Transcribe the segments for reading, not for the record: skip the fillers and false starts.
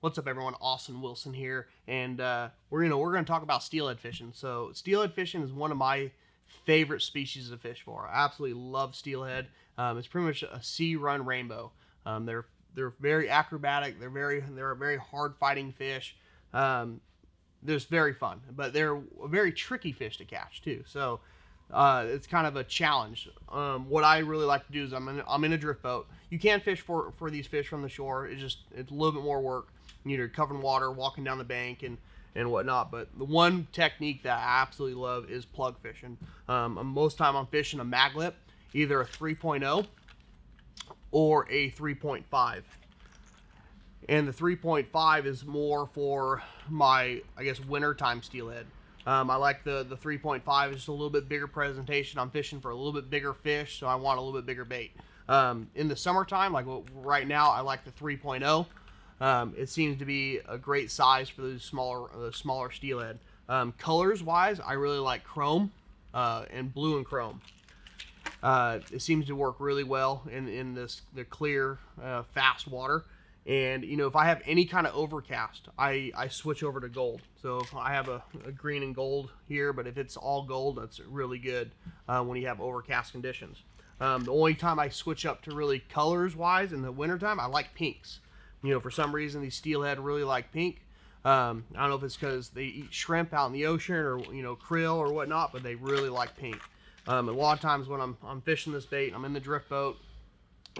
What's up, everyone? Austin Wilson here, and we're going to talk about steelhead fishing. So steelhead fishing is one of my favorite species to fish for. I absolutely love steelhead. It's pretty much a sea-run rainbow. They're very acrobatic. They're a very hard-fighting fish. They're just very fun, but they're a very tricky fish to catch too. So it's kind of a challenge. What I really like to do is I'm in a drift boat. You can fish for these fish from the shore. It's a little bit more work. You're covering water, walking down the bank, and whatnot. But the one technique that I absolutely love is plug fishing. Most time I'm fishing a mag lip, either a 3.0 or a 3.5. And the 3.5 is more for my, I guess, wintertime steelhead. I like the 3.5. It's just a little bit bigger presentation. I'm fishing for a little bit bigger fish, so I want a little bit bigger bait. In the summertime, like right now, I like the 3.0. It seems to be a great size for those smaller steelhead. Colors wise, I really like chrome and blue and chrome. It seems to work really well in the clear, fast water. And if I have any kind of overcast, I switch over to gold. So if I have a green and gold here, but if it's all gold, that's really good when you have overcast conditions. The only time I switch up to really colors wise in the wintertime, I like pinks. For some reason, these steelhead really like pink. I don't know if it's because they eat shrimp out in the ocean or krill or whatnot, but they really like pink. A lot of times when I'm fishing this bait, I'm in the drift boat,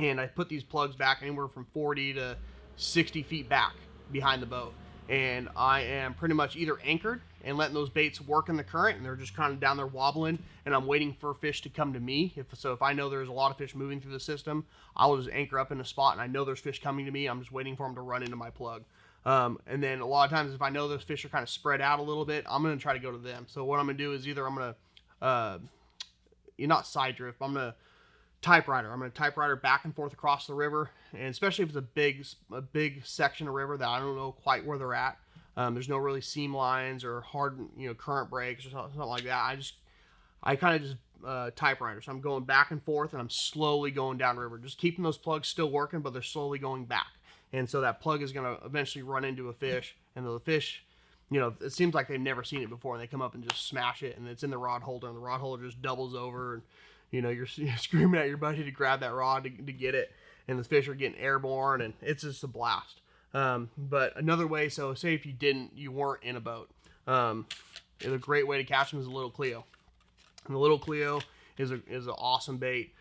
and I put these plugs back anywhere from 40 to 60 feet back behind the boat, and I am pretty much either anchored and letting those baits work in the current, and they're just kind of down there wobbling, and I'm waiting for fish to come to me. If I know there's a lot of fish moving through the system, I'll just anchor up in a spot, and I know there's fish coming to me. I'm just waiting for them to run into my plug. And then a lot of times, if I know those fish are kind of spread out a little bit, I'm going to try to go to them. So what I'm going to do is either I'm going to not side drift, but I'm going to typewriter. I'm going to typewriter back and forth across the river, and especially if it's a big section of river that I don't know quite where they're at. There's no really seam lines or hard current breaks or something like that. I kind of just typewriter. So I'm going back and forth, and I'm slowly going down river, just keeping those plugs still working, but they're slowly going back. And so that plug is going to eventually run into a fish, and the fish, it seems like they've never seen it before, and they come up and just smash it, and it's in the rod holder, and the rod holder just doubles over, and you're screaming at your buddy to grab that rod to get it, and the fish are getting airborne, and it's just a blast. But another way, so say if you weren't in a boat, a great way to catch them is a little Cleo. And the little Cleo is an awesome bait.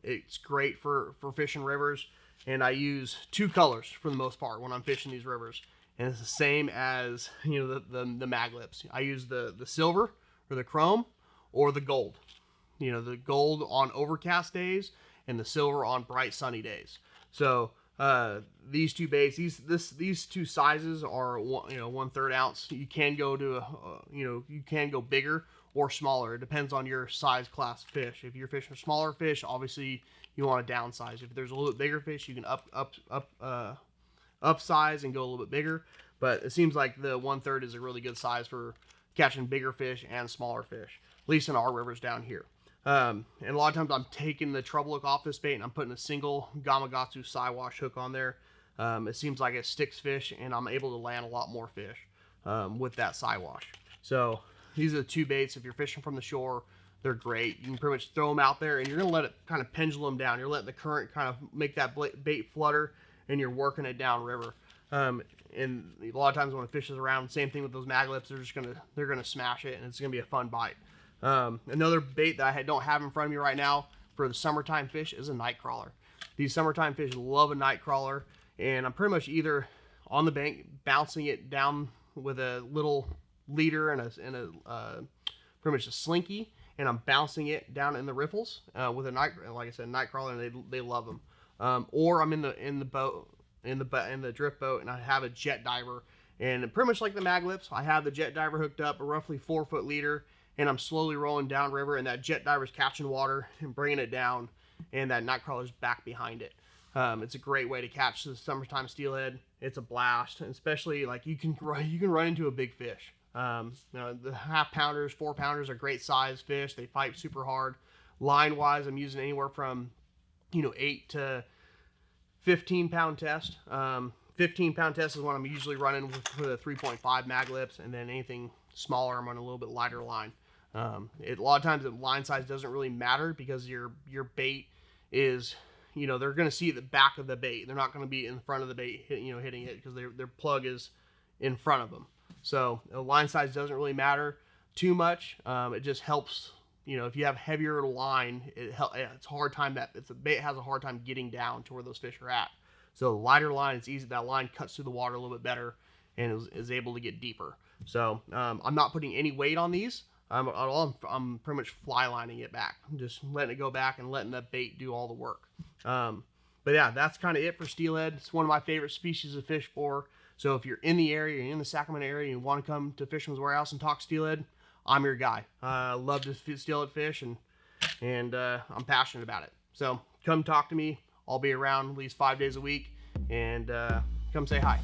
It's great for fishing rivers, and I use two colors for the most part when I'm fishing these rivers. And it's the same as the mag lips. I use the silver or the chrome or the gold. The gold on overcast days and the silver on bright sunny days. So these two baits, these two sizes are 1/3 ounce. You can go to you can go bigger or smaller. It depends on your size class fish. If you're fishing smaller fish, obviously you want to downsize. If there's a little bit bigger fish, you can upsize and go a little bit bigger. But it seems like the 1/3 is a really good size for catching bigger fish and smaller fish, at least in our rivers down here. And a lot of times I'm taking the treble hook off this bait, and I'm putting a single Gamakatsu Siwash hook on there. It seems like it sticks fish, and I'm able to land a lot more fish with that Siwash. So these are the two baits. If you're fishing from the shore, they're great. You can pretty much throw them out there, and you're going to let it kind of pendulum down. You're letting the current kind of make that bait flutter, and you're working it down river. And a lot of times when a fish is around, same thing with those mag lips, they're gonna smash it, and it's gonna be a fun bite. Another bait that I don't have in front of me right now for the summertime fish is a night crawler. These summertime fish love a night crawler, and I'm pretty much either on the bank bouncing it down with a little leader and a pretty much a slinky, and I'm bouncing it down in the riffles with a night crawler, and they love them. Or I'm in the boat. In the drift boat, and I have a jet diver, and pretty much like the mag lips, I have the jet diver hooked up, a roughly 4-foot leader, and I'm slowly rolling down river, and that jet diver's catching water and bringing it down, and that night crawler's back behind it. It's a great way to catch the summertime steelhead. It's a blast, and especially like you can run into a big fish. The 1/2 pounders, 4 pounders are great size fish. They fight super hard. Line wise, I'm using anywhere from 8 to 15 pound test. 15-pound test is what I'm usually running with a 3.5 mag lips, and then anything smaller, I'm on a little bit lighter line. A lot of times the line size doesn't really matter because your bait is, they're going to see the back of the bait. They're not going to be in front of the bait, hitting it, because their plug is in front of them. So the line size doesn't really matter too much. It just helps. If you have heavier line, it's a hard time the bait has a hard time getting down to where those fish are at. So lighter line, it's easy. That line cuts through the water a little bit better and is able to get deeper. So I'm not putting any weight on these. I'm pretty much fly lining it back. I'm just letting it go back and letting the bait do all the work. But yeah, that's kind of it for steelhead. It's one of my favorite species of fish for. So if you're in the area, you're in the Sacramento area, and you want to come to Fisherman's Warehouse and talk steelhead, I'm your guy. I love to steelhead fish, and I'm passionate about it. So come talk to me. I'll be around at least 5 days a week, and come say hi.